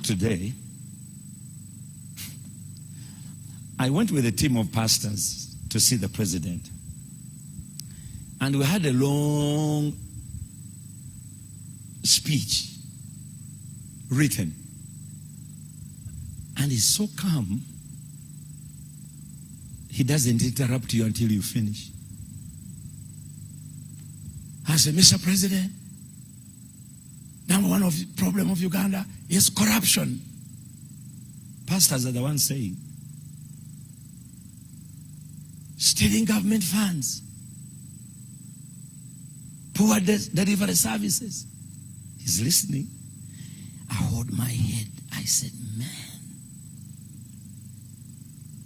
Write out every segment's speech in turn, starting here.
today, I went with a team of pastors to see the president. And we had a long speech written. And he's so calm, he doesn't interrupt you until you finish. I said, Mr. President, number one of the problem of Uganda is corruption. Pastors are the ones saying, stealing government funds, poor delivery services. He's listening. I hold my head. I said, man,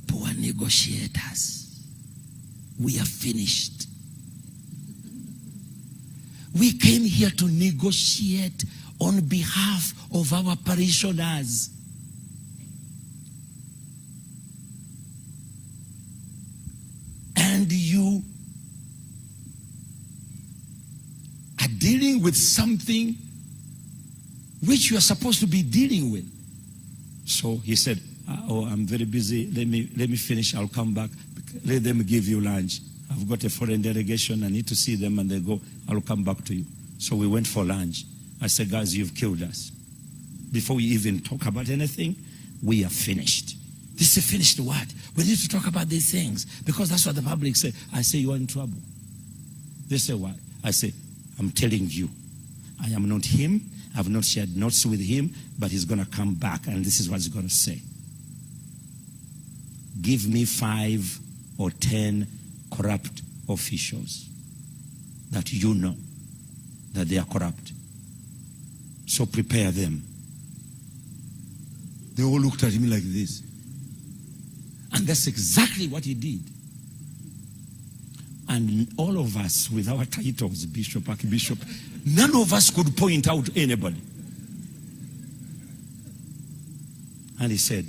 poor negotiators, we are finished. We came here to negotiate on behalf of our parishioners. And you are dealing with something which you are supposed to be dealing with. So he said, oh, I'm very busy. Let me finish. I'll come back. Let them give you lunch. I've got a foreign delegation. I need to see them, and they go, I'll come back to you. So we went for lunch. I said, guys, you've killed us. Before we even talk about anything, we are finished. This is finished what? We need to talk about these things because that's what the public say. I say, you are in trouble. They say, why? I say, I'm telling you, I am not him. I've not shared notes with him, but he's going to come back, and this is what he's going to say. Give me 5 or 10 corrupt officials that you know that they are corrupt. So prepare them. They all looked at him like this. And that's exactly what he did. And all of us with our titles, bishop, archbishop, none of us could point out anybody. And he said,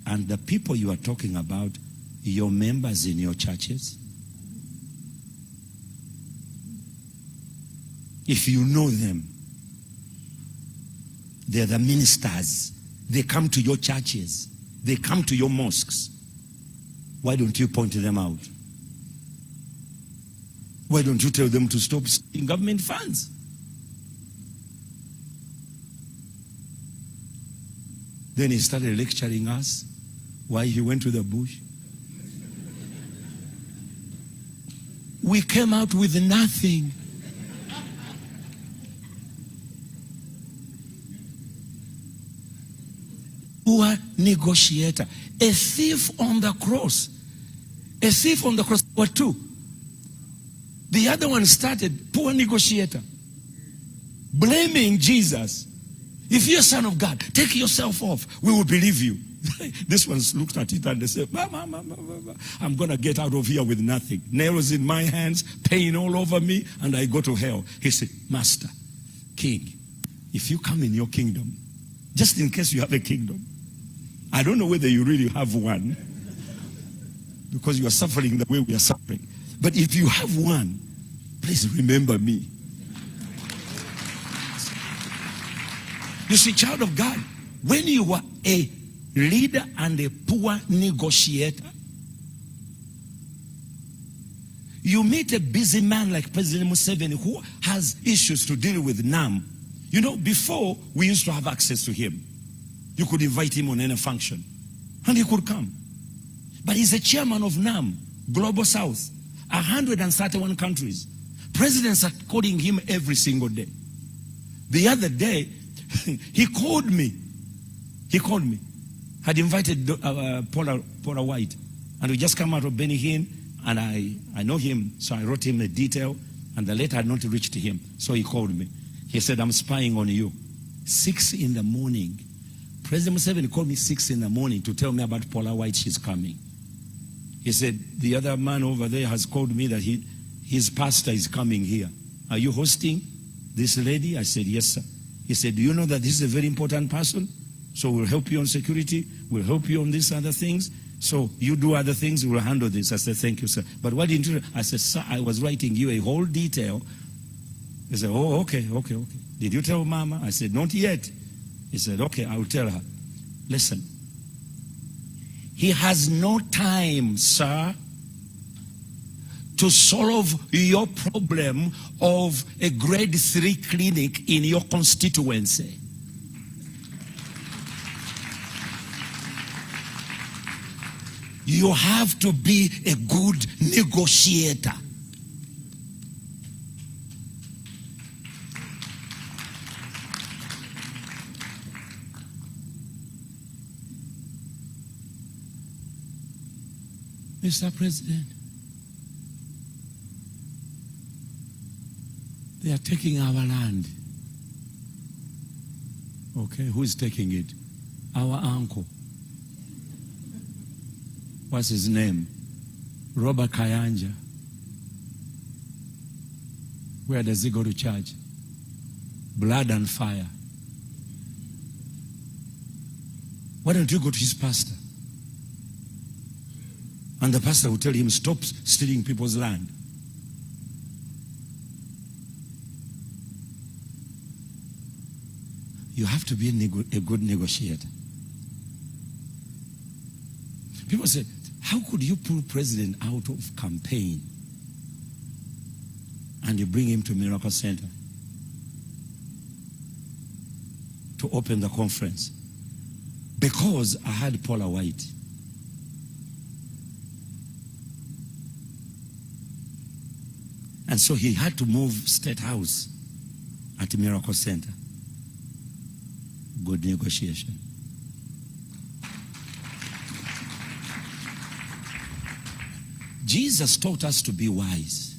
and the people you are talking about, your members in your churches, if you know them, they're the ministers. They come to your churches. They come to your mosques. Why don't you point them out? Why don't you tell them to stop stealing government funds? Then he started lecturing us why he went to the bush. We came out with nothing. Poor negotiator. A thief on the cross. A thief on the cross. Or two. The other one started, poor negotiator, blaming Jesus. If you're a son of God, take yourself off. We will believe you. This one looked at it and they said, I'm going to get out of here with nothing. Nails in my hands, pain all over me, and I go to hell. He said, Master, King, if you come in your kingdom, just in case you have a kingdom, I don't know whether you really have one, because you are suffering the way we are suffering. But if you have one, please remember me. You see, child of God, when you are a leader and a poor negotiator, you meet a busy man like President Museveni who has issues to deal with NAM. You know, before we used to have access to him. You could invite him on any function and he could come. But he's a chairman of NAM, Global South, 131 countries. Presidents are calling him every single day. The other day, he called me. He called me. Had invited Paula White. And we just come out of Benny Hinn, and I know him, so I wrote him a detail, and the letter had not reached him. So he called me. He said, I'm spying on you. 6 in the morning. President Museveni called me 6 in the morning to tell me about Paula White, she's coming. He said, the other man over there has called me that his pastor is coming here. Are you hosting this lady? I said, yes, sir. He said, do you know that this is a very important person? So we'll help you on security. We'll help you on these other things. So you do other things, we'll handle this. I said, thank you, sir. But why didn't you? I said, sir, I was writing you a whole detail. He said, oh, okay. Did you tell Mama? I said, not yet. He said, okay, I will tell her. Listen, he has no time, sir, to solve your problem of a grade 3 clinic in your constituency. You have to be a good negotiator. Mr. President, they are taking our land. Okay, who is taking it? Our uncle. What's his name? Robert Kayanja. Where does he go to church? Blood and fire. Why don't you go to his pastor? And the pastor will tell him, stop stealing people's land. You have to be a good negotiator. People say, how could you pull president out of campaign and you bring him to Miracle Center to open the conference? Because I had Paula White. And so he had to move State House at Miracle Center. Good negotiation. Jesus taught us to be wise.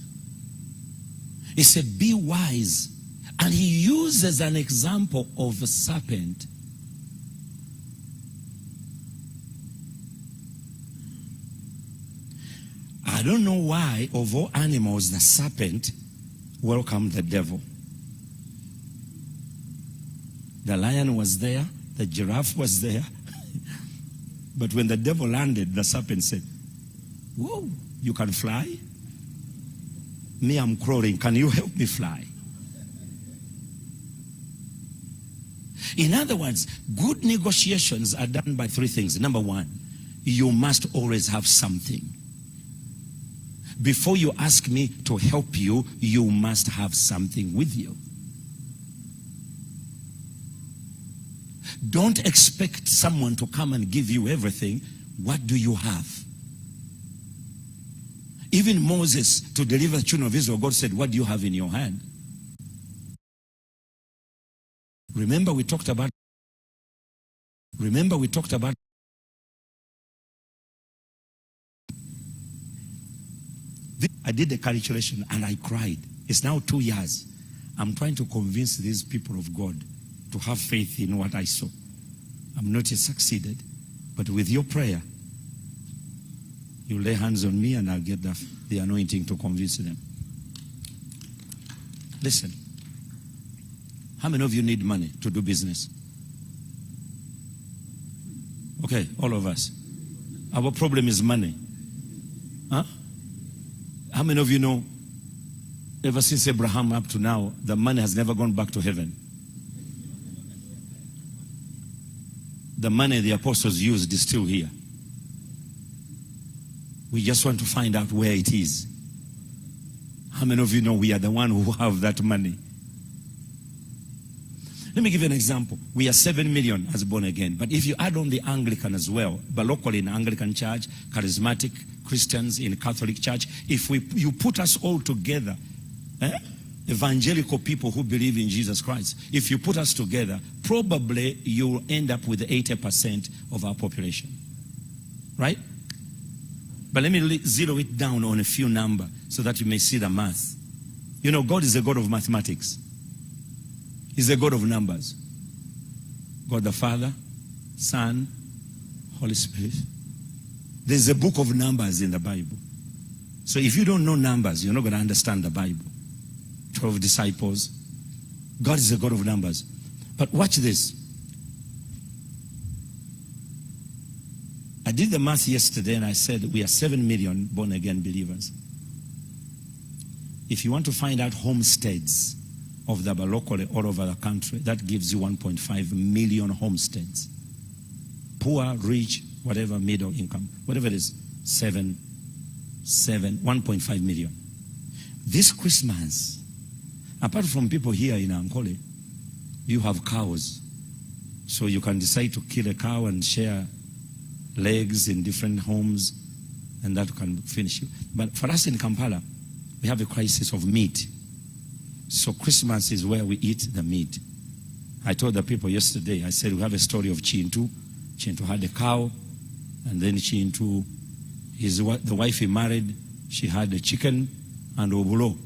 He said, be wise. And he uses an example of a serpent. I don't know why, of all animals, the serpent welcomed the devil. The lion was there, the giraffe was there. But when the devil landed, the serpent said, whoa, you can fly? Me, I'm crawling. Can you help me fly? In other words, good negotiations are done by 3 things. Number 1, you must always have something. Before you ask me to help you, you must have something with you. Don't expect someone to come and give you everything. What do you have? Even Moses, to deliver the children of Israel, God said, what do you have in your hand? Remember we talked about I did the calculation and I cried. It's now 2 years. I'm trying to convince these people of God to have faith in what I saw. I'm not yet succeeded, but with your prayer, you lay hands on me and I'll get the anointing to convince them. Listen, how many of you need money to do business? Okay, all of us. Our problem is money. Huh? How many of you know, ever since Abraham up to now, the money has never gone back to heaven? The money the apostles used is still here. We just want to find out where it is. How many of you know we are the one who have that money? Let me give you an example. We are 7 million as born again. But if you add on the Anglican as well, but locally in Anglican church, charismatic Christians in Catholic church, if you put us all together, evangelical people who believe in Jesus Christ, if you put us together, probably you'll end up with 80% of our population. Right? But let me zero it down on a few numbers so that you may see the math. You know, God is a God of mathematics. He's a God of numbers. God the Father, Son, Holy Spirit. There's a book of numbers in the Bible. So if you don't know numbers, you're not going to understand the Bible. 12 disciples. God is a God of numbers. But watch this. I did the math yesterday and I said we are 7 million born again believers. If you want to find out homesteads of the locally all over the country. That gives you 1.5 million homesteads. Poor, rich, whatever, middle income, whatever it is, 1.5 million. This Christmas, apart from people here in Ankole, you have cows. So you can decide to kill a cow and share legs in different homes, and that can finish you. But for us in Kampala, we have a crisis of meat. So Christmas is where we eat the meat. I told the people yesterday, I said we have a story of Chintu. Chintu had a cow, and then Chintu, the wife he married, she had a chicken and obulo,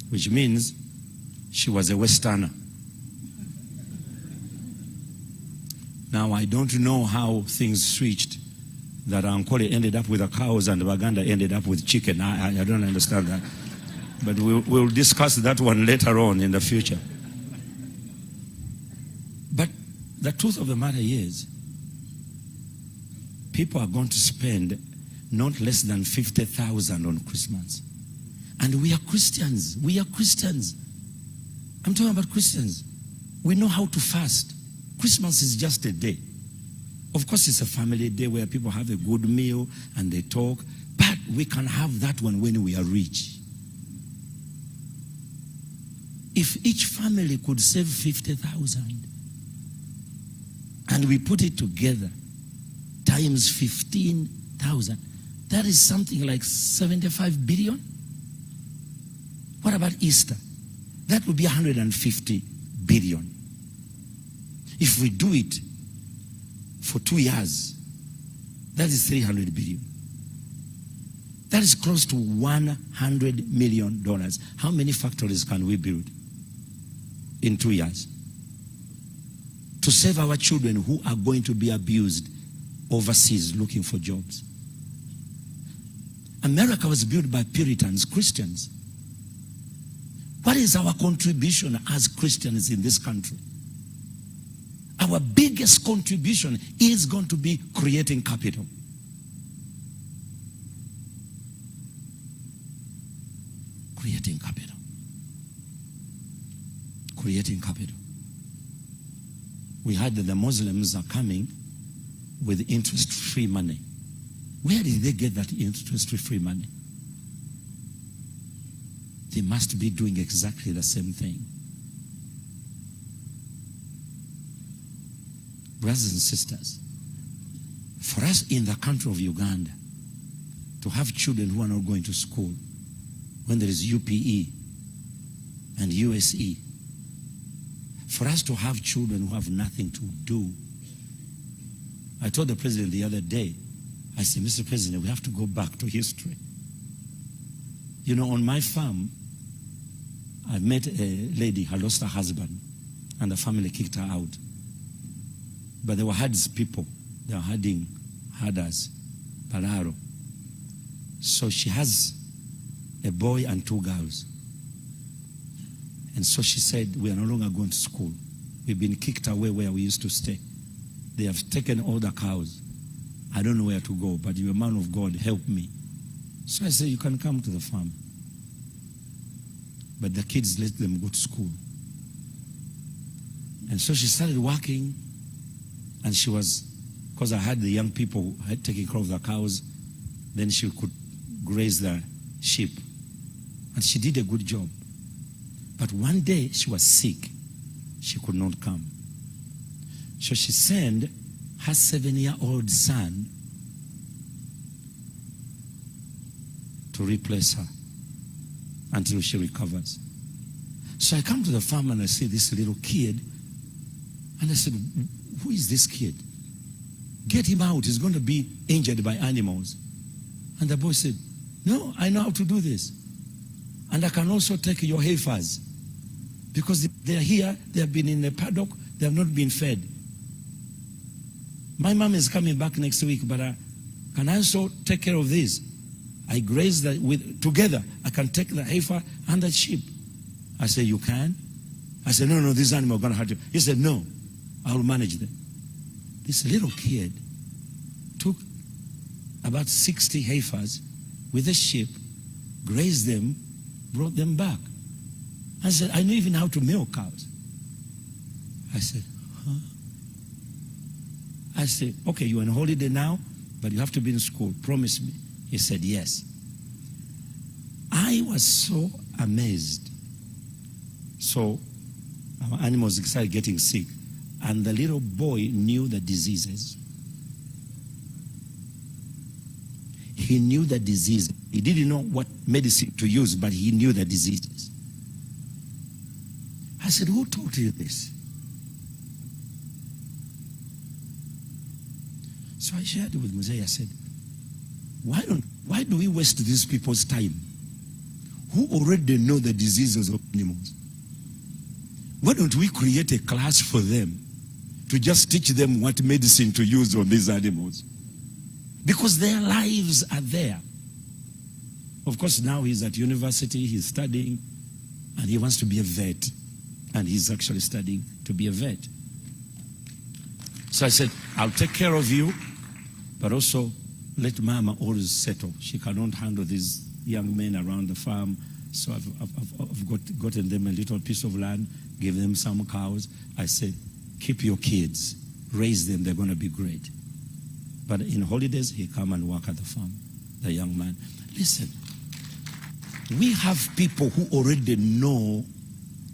which means she was a Westerner. Now, I don't know how things switched, that Ankole ended up with the cows and Baganda ended up with chicken. I don't understand that. But we'll discuss that one later on in the future. But the truth of the matter is, people are going to spend not less than 50,000 on Christmas. And we are Christians. We are Christians. I'm talking about Christians. We know how to fast. Christmas is just a day. Of course, it's a family day where people have a good meal and they talk, but we can have that one when we are rich. If each family could save 50,000 and we put it together times 15,000, that is something like 75 billion. What about Easter? That would be 150 billion. If we do it for 2 years, that is 300 billion. That is close to $100 million. How many factories can we build in 2 years to save our children who are going to be abused overseas looking for jobs? America was built by Puritans, Christians. What is our contribution as Christians in this country? Our biggest contribution is going to be creating capital. Creating capital. Creating capital. We heard that the Muslims are coming with interest-free money. Where did they get that interest-free money? They must be doing exactly the same thing. Brothers and sisters, for us in the country of Uganda to have children who are not going to school, when there is UPE and USE, for us to have children who have nothing to do. I told the president the other day, I said, Mr. President, we have to go back to history. You know, on my farm, I met a lady who lost her husband, and the family kicked her out. But they were herds people. They were herders, Palaro. So she has a boy and 2 girls. And so she said, we are no longer going to school. We've been kicked away where we used to stay. They have taken all the cows. I don't know where to go, but you're a man of God, help me. So I said, you can come to the farm. But the kids let them go to school. And so she started working, and she was, because I had the young people had taken care of the cows, then she could graze the sheep. And she did a good job. But one day she was sick. She could not come. So she sent her 7-year-old son to replace her until she recovers. So I come to the farm and I see this little kid, and I said, who is this kid? Get him out, he's going to be injured by animals. And the boy said, no, I know how to do this. And I can also take your heifers, because they are here, they have been in the paddock, they have not been fed. My mom is coming back next week, but can I also take care of this? I graze that together. I can take the heifer and the sheep. I said, you can? I said, no, this animal is going to hurt you. He said, no, I will manage them. This little kid took about 60 heifers with a sheep, grazed them, brought them back. I said, I know even how to milk cows. I said, huh? I said, okay, you're on holiday now, but you have to be in school. Promise me. He said, yes. I was so amazed. So our animals started getting sick, and the little boy knew the diseases. He knew the disease. He didn't know what medicine to use, but he knew the diseases. I said, who taught you this? So I shared it with Mosey. I said, why do we waste these people's time who already know the diseases of animals? Why don't we create a class for them to just teach them what medicine to use on these animals? Because their lives are there. Of course, now he's at university, he's studying, and he wants to be a vet. And he's actually studying to be a vet. So I said, I'll take care of you, but also let Mama always settle. She cannot handle these young men around the farm. So I've gotten them a little piece of land, give them some cows. I said, keep your kids, raise them, they're going to be great. But in holidays, he come and work at the farm, the young man. Listen, we have people who already know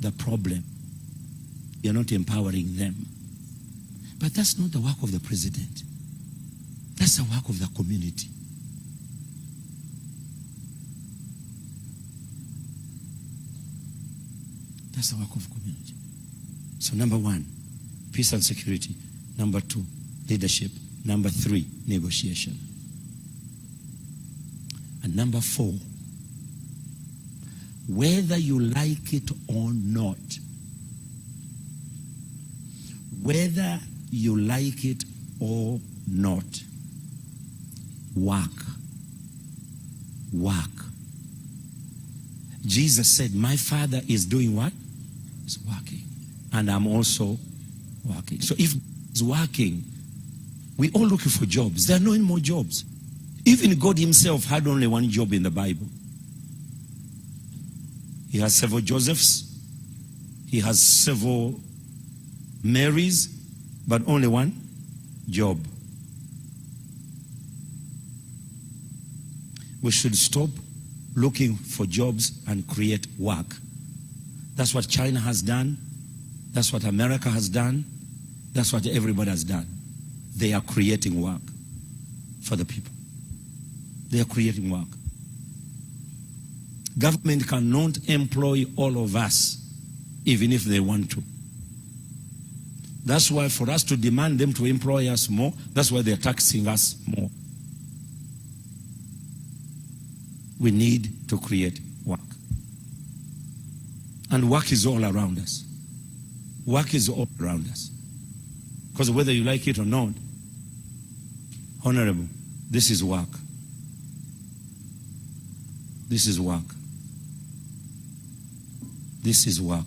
the problem. You're not empowering them. But that's not the work of the president. That's the work of the community. That's the work of the community. So number one, peace and security. Number two, leadership. Number three, negotiation. And number four, whether you like it or not, whether you like it or not, work. Work. Jesus said, my Father is doing what? He's working. And I'm also working. So if he's working, we're all looking for jobs. There are no more jobs. Even God himself had only one job in the Bible. He has several Josephs. He has several Marys, but only one job. We should stop looking for jobs and create work. That's what China has done. That's what America has done. That's what everybody has done. They are creating work for the people. They are creating work. Government cannot employ all of us, even if they want to. That's why for us to demand them to employ us more, that's why they're taxing us more. We need to create work. And work is all around us. Work is all around us. Because whether you like it or not, Honorable, this is work. This is work. This is work.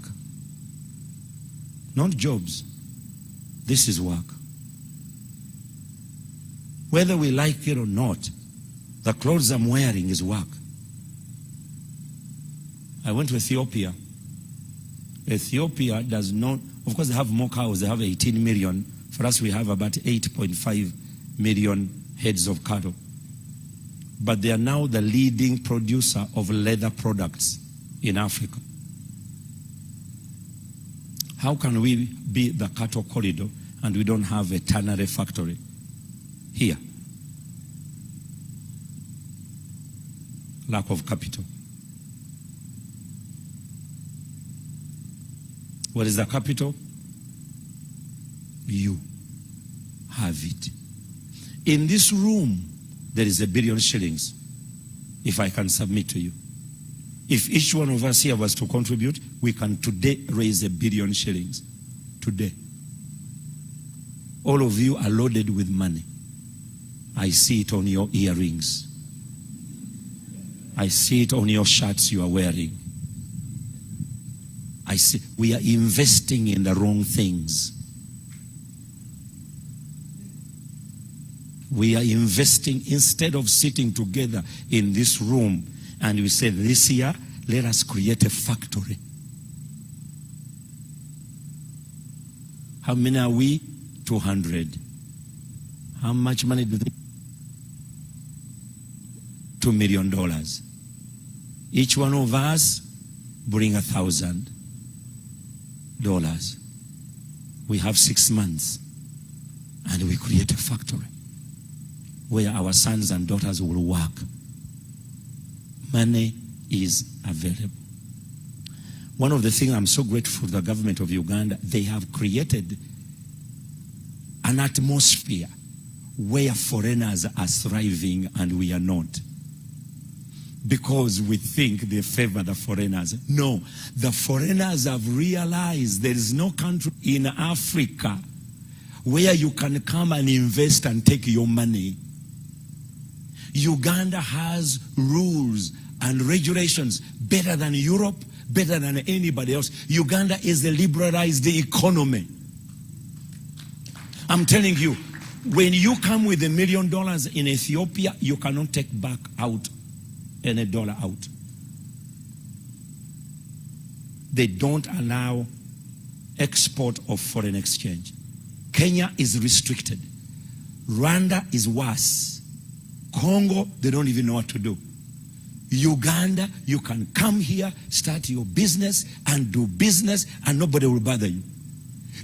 Not jobs. This is work. Whether we like it or not, the clothes I'm wearing is work. I went to Ethiopia. Ethiopia does not, of course they have more cows, they have 18 million. For us we have about 8.5 million heads of cattle. But they are now the leading producer of leather products in Africa. How can we be the cattle corridor and we don't have a tannery factory here? Lack of capital. What is the capital? You have it. In this room, there is $1 billion shillings, if I can submit to you. If each one of us here was to contribute, we can today raise $1 billion shillings. Today. All of you are loaded with money. I see it on your earrings. I see it on your shirts you are wearing. I see we are investing in the wrong things. We are investing, instead of sitting together in this room and we say this year, let us create a factory How many are we? 200. How much money do they? $2 million. Each one of us bring $1,000. We have 6 months, and we create a factory where our sons and daughters will work. Money is available. One of the things I'm so grateful to the government of Uganda, they have created an atmosphere where foreigners are thriving and we are not. Because we think they favor the foreigners. No, the foreigners have realized there is no country in Africa where you can come and invest and take your money. Uganda has rules and regulations better than Europe, better than anybody else. Uganda is a liberalized economy. I'm telling you, when you come with $1 million in Ethiopia, you cannot take back out any dollar out. They don't allow export of foreign exchange. Kenya is restricted. Rwanda is worse. Congo, they don't even know what to do. Uganda, you can come here, start your business and do business and nobody will bother you.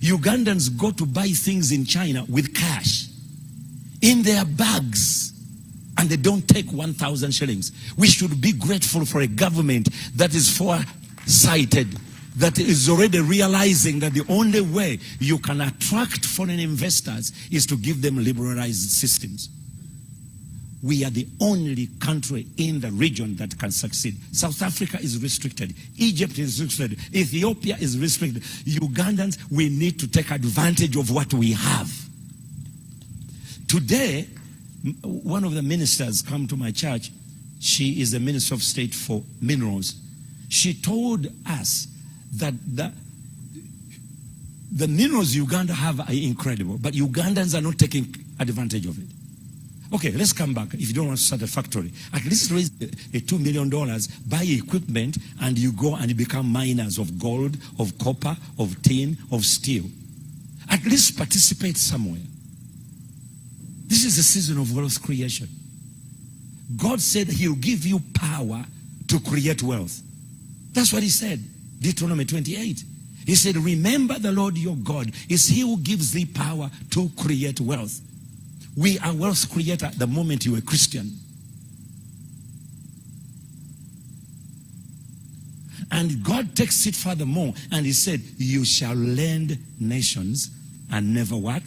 Ugandans go to buy things in China with cash in their bags and they don't take 1,000 shillings. We should be grateful for a government that is foresighted, that is already realizing that the only way you can attract foreign investors is to give them liberalized systems. We are the only country in the region that can succeed. South Africa is restricted. Egypt is restricted. Ethiopia is restricted. Ugandans, we need to take advantage of what we have. Today, one of the ministers come to my church. She is the Minister of State for Minerals. She told us that the minerals Uganda have are incredible, but Ugandans are not taking advantage of it. Okay, let's come back. If you don't want to start a factory, at least raise $2 million, buy equipment, and you go and you become miners of gold, of copper, of tin, of steel. At least participate somewhere. This is a season of wealth creation. God said he'll give you power to create wealth. That's what he said, Deuteronomy 28. He said, remember the Lord your God. It's he who gives thee power to create wealth. We are wealth creator the moment you're a Christian. And God takes it furthermore, and he said, you shall lend nations and never what?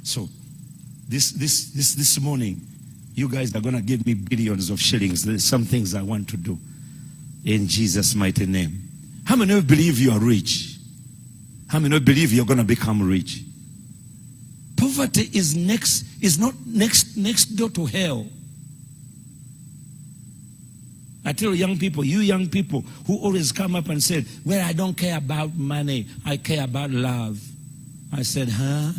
So, this morning, you guys are going to give me billions of shillings. There's some things I want to do in Jesus' mighty name. How many of you believe you are rich? How many of you believe you're going to become rich? Poverty is not next door to hell. I tell young people, you young people who always come up and say, well, I don't care about money, I care about love. I said, huh?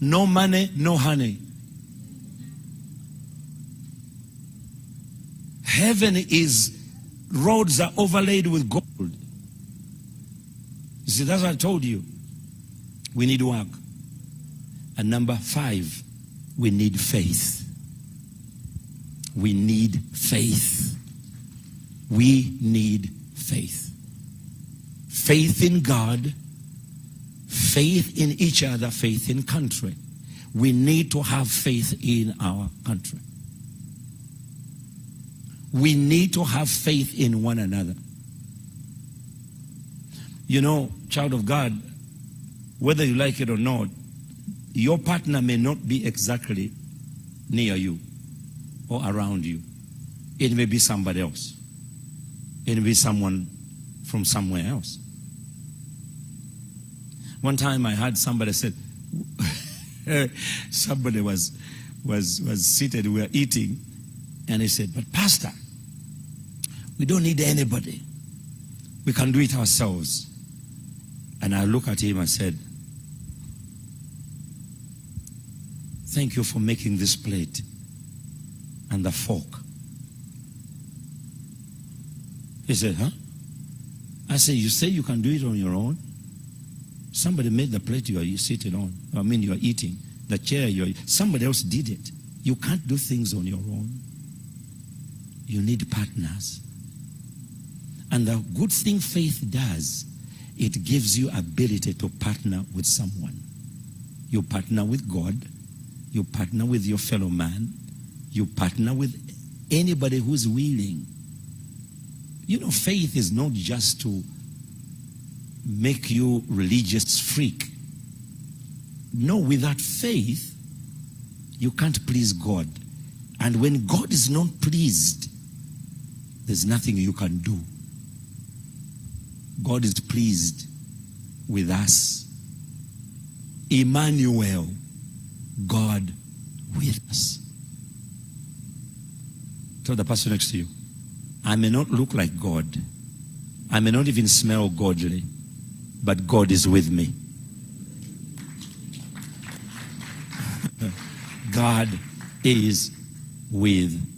No money, no honey. Heaven is, roads are overlaid with gold. You see, that's what I told you. We need work. And number 5, we need faith. We need faith. We need faith. Faith in God, faith in each other, faith in country. We need to have faith in our country. We need to have faith in one another. You know, child of God, whether you like it or not, your partner may not be exactly near you or around you. It may be somebody else. It may be someone from somewhere else. One time I heard somebody said, somebody was seated, we were eating, and he said, but Pastor, we don't need anybody. We can do it ourselves. And I looked at him and said, thank you for making this plate and the fork. He said, huh? I said, you say you can do it on your own? Somebody made the plate you are sitting on. I mean, you are eating. The chair somebody else did it. You can't do things on your own. You need partners. And the good thing faith does, it gives you ability to partner with someone. You partner with God. You partner with your fellow man. You partner with anybody who's willing. You know, faith is not just to make you religious freak. No, without faith, you can't please God. And when God is not pleased, there's nothing you can do. God is pleased with us. Emmanuel, God with us. Tell the person next to you, I may not look like God. I may not even smell godly, but God is with me. God is with